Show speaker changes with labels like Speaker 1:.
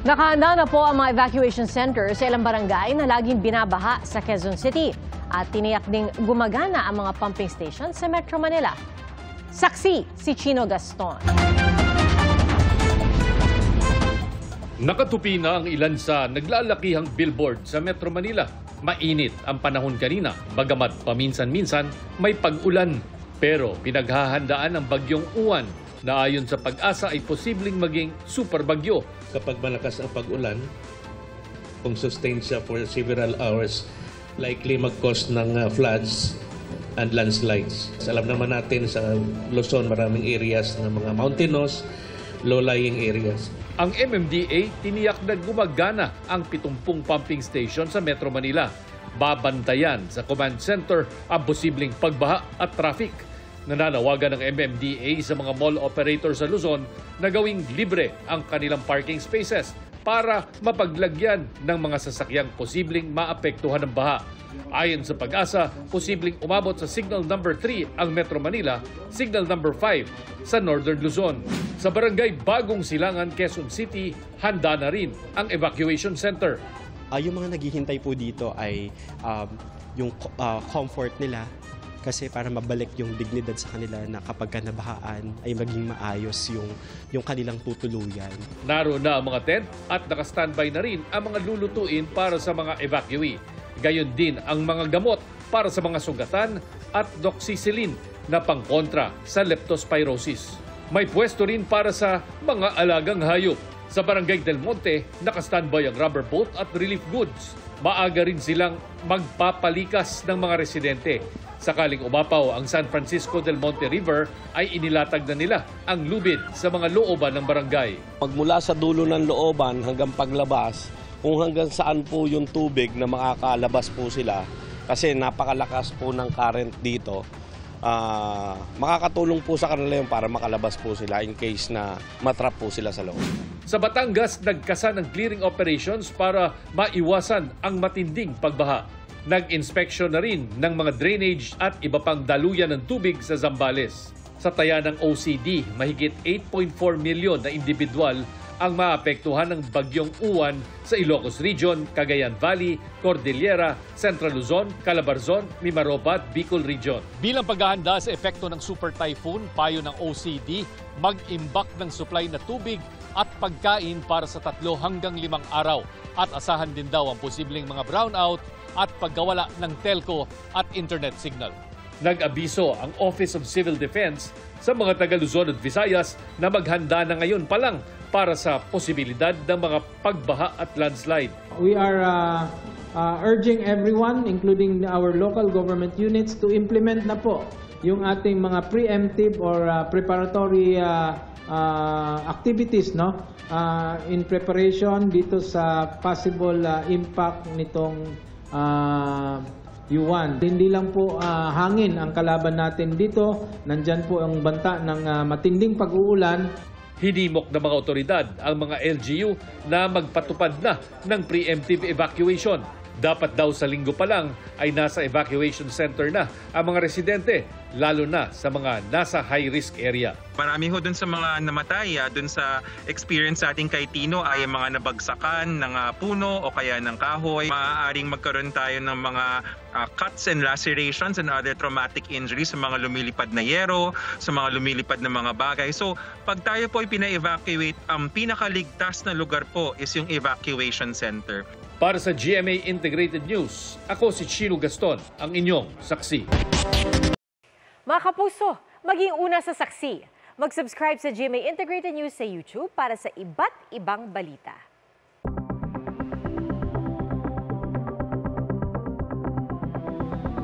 Speaker 1: Nakahanda na po ang mga evacuation center sa ilang barangay na laging binabaha sa Quezon City. At tiniyak ding gumagana ang mga pumping station sa Metro Manila. Saksi si Chino Gaston.
Speaker 2: Nakatupi na ang ilan sa naglalakihang billboard sa Metro Manila. Mainit ang panahon kanina, bagamat paminsan-minsan may pag-ulan. Pero pinaghahandaan ang bagyong Uwan na ayon sa Pag-asa ay posibleng maging super bagyo.
Speaker 3: Kapag malakas ang pag-ulan, kung sustained siya for several hours, likely mag-cause ng floods and landslides. Alam naman natin sa Luzon, maraming areas ng mga mountainous, low-lying areas.
Speaker 2: Ang MMDA tiniyak na gumagana ang 70 pumping station sa Metro Manila. Babantayan sa command center ang posibleng pagbaha at traffic. Nananawagan ng MMDA sa mga mall operators sa Luzon na gawing libre ang kanilang parking spaces para mapaglagyan ng mga sasakyang posibleng maapektuhan ng baha. Ayon sa Pag-asa, posibleng umabot sa Signal Number 3 ang Metro Manila, Signal Number 5 sa Northern Luzon. Sa barangay Bagong Silangan, Quezon City, handa na rin ang evacuation center.
Speaker 4: Yung mga naghihintay po dito ay yung comfort nila, kasi para mabalik yung dignidad sa kanila na kapag nabahaan ay maging maayos yung kanilang tutuluyan.
Speaker 2: Naroon na ang mga tent at nakastandby na rin ang mga lulutuin para sa mga evacuee. Gayon din ang mga gamot para sa mga sugatan at doxycycline na pangkontra sa leptospirosis. May pwesto rin para sa mga alagang hayop. Sa Barangay Del Monte, nakastandby ang rubber boat at relief goods. Maaga rin silang magpapalikas ng mga residente. Sakaling umapaw ang San Francisco del Monte River, ay inilatag na nila ang lubid sa mga looban ng barangay.
Speaker 5: Pagmula sa dulo ng looban hanggang paglabas, kung hanggang saan po yung tubig na makakalabas po sila, kasi napakalakas po ng current dito, makakatulong po sa kanila yun para makalabas po sila in case na matrap po sila sa loob.
Speaker 2: Sa Batangas, nagkasa ng clearing operations para maiwasan ang matinding pagbaha. Nag-inspeksyon na rin ng mga drainage at iba pang daluyan ng tubig sa Zambales. Sa taya ng OCD, mahigit 8.4 milyon na individual ang maapektuhan ng bagyong Uwan sa Ilocos Region, Cagayan Valley, Cordillera, Central Luzon, Calabarzon, Mimaropa at Bicol Region. Bilang paghahanda sa epekto ng super typhoon, payo ng OCD, mag-imbak ng supply na tubig at pagkain para sa 3 hanggang 5 araw. At asahan din daw ang posibleng mga brownout at pagkawala ng telco at internet signal. Nag-abiso ang Office of Civil Defense sa mga taga Luzon at Visayas na maghanda na ngayon pa lang para sa posibilidad ng mga pagbaha at landslide.
Speaker 6: We are urging everyone, including our local government units, to implement na po yung ating mga preemptive or preparatory activities, no? In preparation dito sa possible impact nitong Uwan. Hindi lang po hangin ang kalaban natin dito. Nandyan po ang banta ng matinding pag-uulan.
Speaker 2: Hinimok ng mga otoridad ang mga LGU na magpatupad na ng preemptive evacuation. Dapat daw sa linggo pa lang ay nasa evacuation center na ang mga residente, lalo na sa mga nasa high-risk area.
Speaker 7: Marami ho dun sa mga namatay, dun sa experience natin kay Tino ay mga nabagsakan ng puno o kaya ng kahoy. Maaaring magkaroon tayo ng mga cuts and lacerations and other traumatic injuries sa mga lumilipad na yero, sa mga lumilipad na mga bagay. So pag tayo po ay pina-evacuate, ang pinakaligtas na lugar po is yung evacuation center.
Speaker 2: Para sa GMA Integrated News, ako si Chino Gaston, ang inyong saksi.
Speaker 1: Mga kapuso, maging una sa saksi. Mag-subscribe sa GMA Integrated News sa YouTube para sa iba't ibang balita.